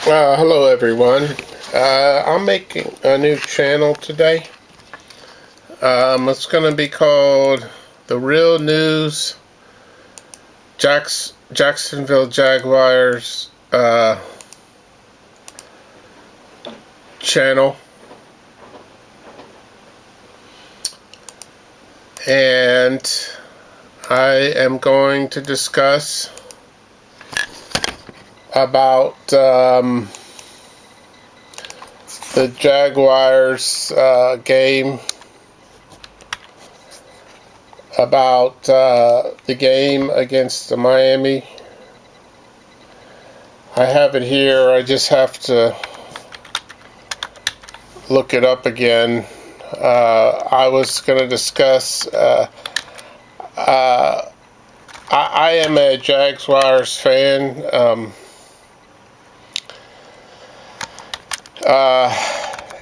Hello everyone. I'm making a new channel today. It's going to be called The Real News Jacksonville Jaguars channel. And I am going to discuss about the Jaguars game, about the game against the Miami. I have it here. I just have to look it up again. I was going to discuss I am a Jaguars fan.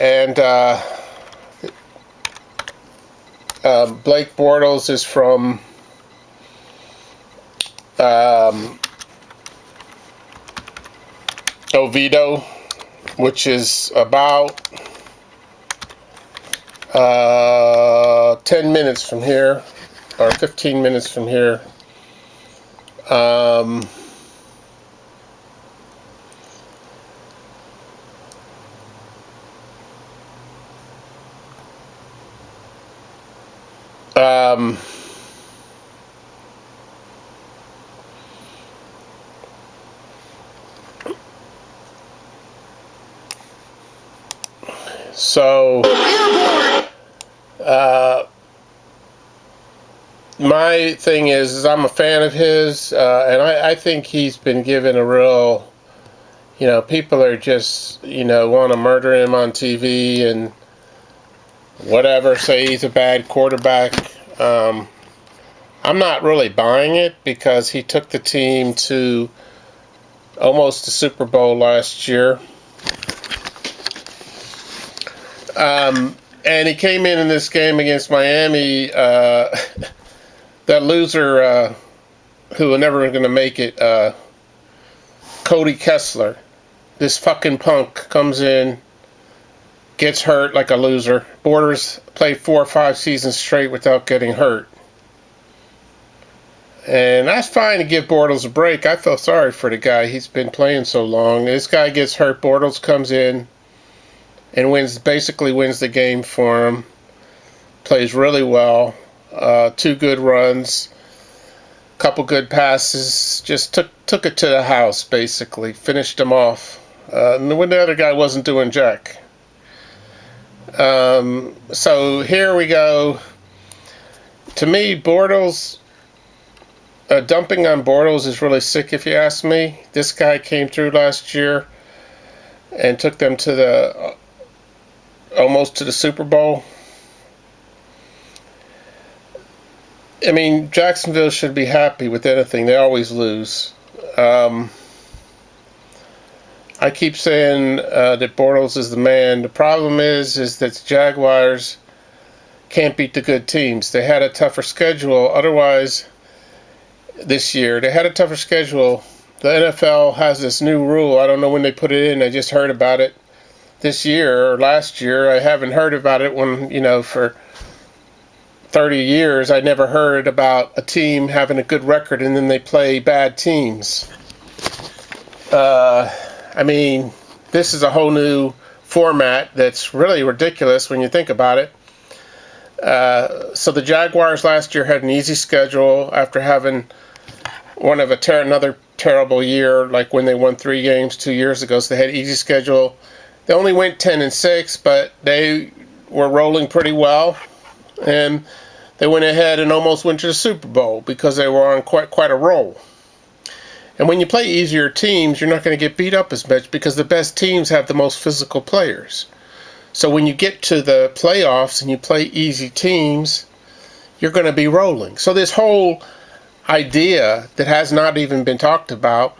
And Blake Bortles is from Oviedo, which is about 10 minutes from here, or 15 minutes from here. So, my thing is I'm a fan of his, and I think he's been given a real, people are just, want to murder him on TV and whatever, say he's a bad quarterback. I'm not really buying it because he took the team to almost the Super Bowl last year. And he came in this game against Miami, that loser who was never going to make it, Cody Kessler. This fucking punk comes in, gets hurt like a loser. Bortles played 4 or 5 seasons straight without getting hurt. And that's fine to give Bortles a break. I feel sorry for the guy. He's been playing so long. This guy gets hurt. Bortles comes in and basically wins the game for him. Plays really well. 2 good runs, couple good passes. Just took it to the house, basically. Finished him off. When the other guy wasn't doing jack. So here we go. To me, Bortles, dumping on Bortles is really sick, if you ask me. This guy came through last year and took them to almost to the Super Bowl. I mean, Jacksonville should be happy with anything. They always lose. I keep saying that Bortles is the man. The problem is that the Jaguars can't beat the good teams. They had a tougher schedule. Otherwise, this year, they had a tougher schedule. The NFL has this new rule. I don't know when they put it in. I just heard about it this year or last year. I haven't heard about it for 30 years. I never heard about a team having a good record and then they play bad teams. I mean, this is a whole new format that's really ridiculous when you think about it. So the Jaguars last year had an easy schedule after having another terrible year, like when they won 3 games 2 years ago. So they had an easy schedule. They only went 10-6, but they were rolling pretty well, and they went ahead and almost went to the Super Bowl because they were on quite a roll. And when you play easier teams, you're not going to get beat up as much because the best teams have the most physical players. So when you get to the playoffs and you play easy teams, you're going to be rolling. So this whole idea that has not even been talked about,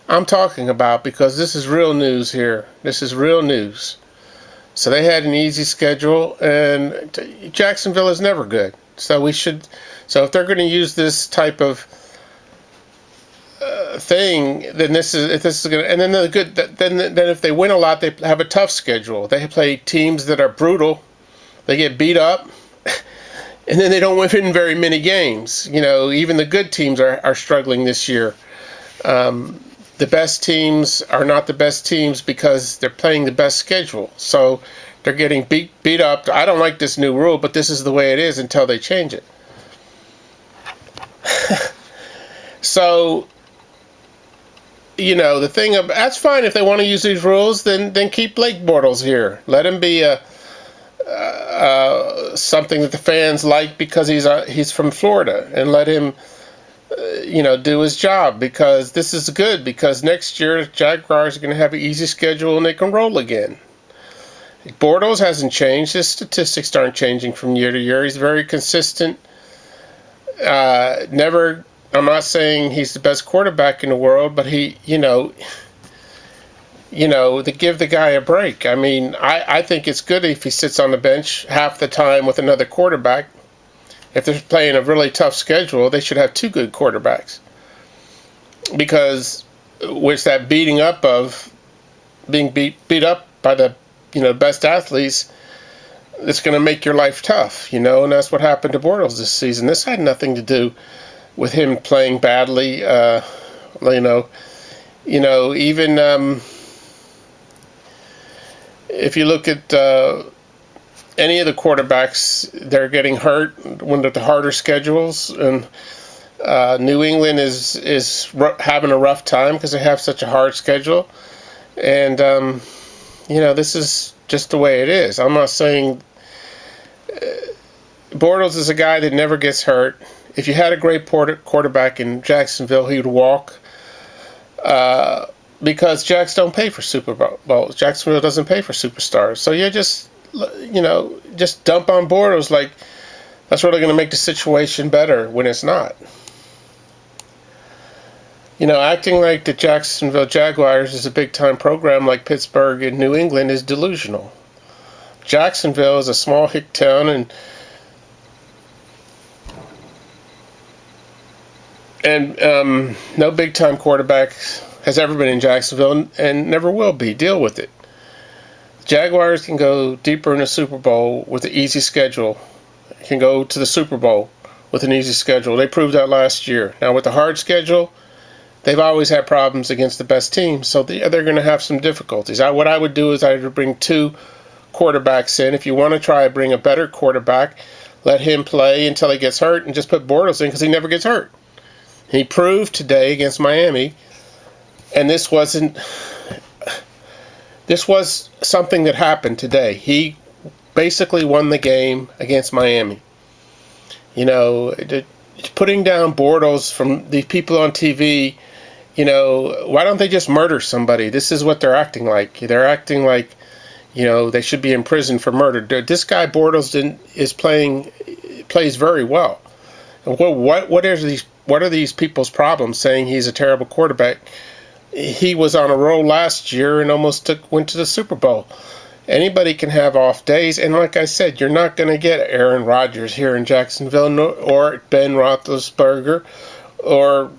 I'm talking about because this is real news here. This is real news. So they had an easy schedule, and Jacksonville is never good. So if they're going to use this type of thing, then this is going to, and then the good, then if they win a lot, they have a tough schedule. They play teams that are brutal. They get beat up, and then they don't win very many games. Even the good teams are struggling this year. The best teams are not the best teams because they're playing the best schedule. So they're getting beat up. I don't like this new rule, but this is the way it is until they change it. So, the thing of that's fine if they want to use these rules. Then keep Blake Bortles here. Let him be something that the fans like because he's from Florida, and let him do his job, because this is good, because next year Jaguars are going to have an easy schedule and they can roll again. Bortles hasn't changed. His statistics aren't changing from year to year. He's very consistent. I'm not saying he's the best quarterback in the world, but he, to give the guy a break. I mean, I think it's good if he sits on the bench half the time with another quarterback. If they're playing a really tough schedule, they should have two good quarterbacks. Because with that beating up of being beat up by the best athletes, it's going to make your life tough, and that's what happened to Bortles this season. This had nothing to do with him playing badly, even if you look at any of the quarterbacks, they're getting hurt when they're the harder schedules, and New England is having a rough time because they have such a hard schedule, and this is just the way it is. I'm not saying Bortles is a guy that never gets hurt. If you had a great quarterback in Jacksonville, he would walk, because Jacks don't pay for Super Bowls. Jacksonville doesn't pay for superstars. So you just dump on Bortles like that's really going to make the situation better when it's not. Acting like the Jacksonville Jaguars is a big-time program like Pittsburgh and New England is delusional. Jacksonville is a small hick town, and no big-time quarterback has ever been in Jacksonville and never will be. Deal with it. Jaguars can go deeper in the Super Bowl with an easy schedule. Can go to the Super Bowl with an easy schedule. They proved that last year. Now with the hard schedule, they've always had problems against the best teams, so they're going to have some difficulties. What I would do is I would bring two quarterbacks in. If you want to try to bring a better quarterback, let him play until he gets hurt, and just put Bortles in because he never gets hurt. He proved today against Miami, and this was something that happened today. He basically won the game against Miami. Putting down Bortles from the people on TV, why don't they just murder somebody? This is what they're acting like. They're acting like, they should be in prison for murder. This guy Bortles plays very well. And what are these people's problems saying he's a terrible quarterback? He was on a roll last year and almost went to the Super Bowl. Anybody can have off days, and like I said, you're not going to get Aaron Rodgers here in Jacksonville, or Ben Roethlisberger, or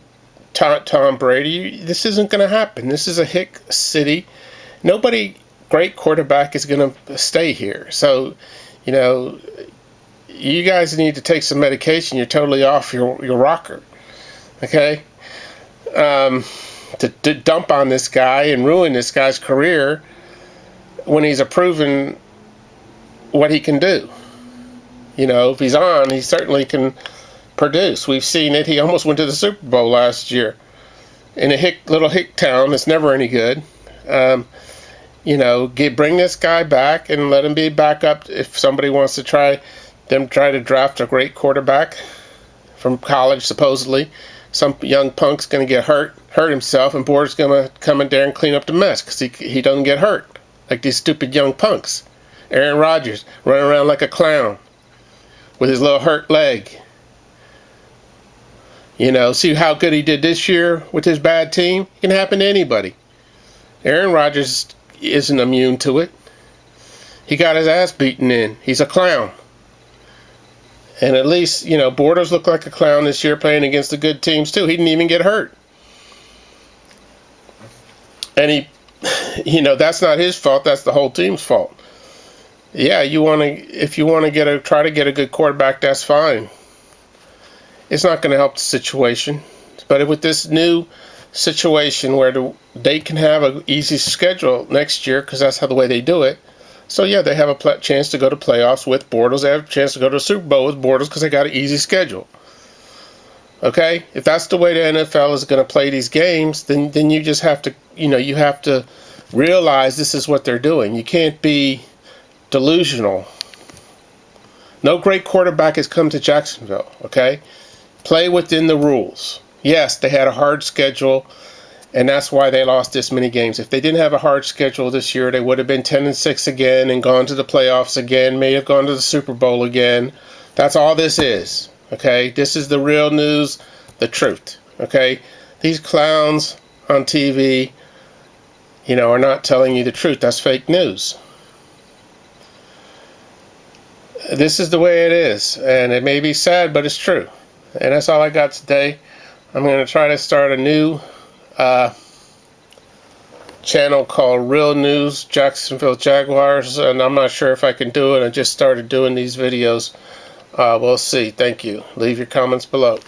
Tom Brady. This isn't going to happen. This is a hick city. Nobody great quarterback is going to stay here. So, you guys need to take some medication. You're totally off your rocker. Okay? To dump on this guy and ruin this guy's career when he's proven what he can do. If he's on, he certainly can produce. We've seen it. He almost went to the Super Bowl last year in a little hick town that's never any good. Bring this guy back and let him be back up if somebody wants to try to draft a great quarterback from college, supposedly. Some young punk's going to get hurt himself, and Bortles going to come in there and clean up the mess because he doesn't get hurt like these stupid young punks. Aaron Rodgers running around like a clown with his little hurt leg. See how good he did this year with his bad team? It can happen to anybody. Aaron Rodgers isn't immune to it. He got his ass beaten in. He's a clown. And at least, Bortles looked like a clown this year playing against the good teams, too. He didn't even get hurt. And that's not his fault. That's the whole team's fault. Yeah, if you want to try to get a good quarterback, that's fine. It's not going to help the situation. But with this new situation where they can have an easy schedule next year, because that's the way they do it. So yeah, they have a chance to go to playoffs with Bortles. They have a chance to go to the Super Bowl with Bortles because they got an easy schedule. Okay, if that's the way the NFL is going to play these games, then you just have to, you have to realize this is what they're doing. You can't be delusional. No great quarterback has come to Jacksonville. Okay, play within the rules. Yes, they had a hard schedule, and that's why they lost this many games. If they didn't have a hard schedule this year, they would have been 10-6 again and gone to the playoffs again, may have gone to the Super Bowl again. That's all this is. Okay, this is the real news, the truth. Okay, these clowns on TV, are not telling you the truth. That's fake news. This is the way it is, and it may be sad, but it's true. And that's all I got today. I'm going to try to start a new channel called Real News Jacksonville Jaguars, and I'm not sure if I can do it. I just started doing these videos. We'll see. Thank you. Leave your comments below.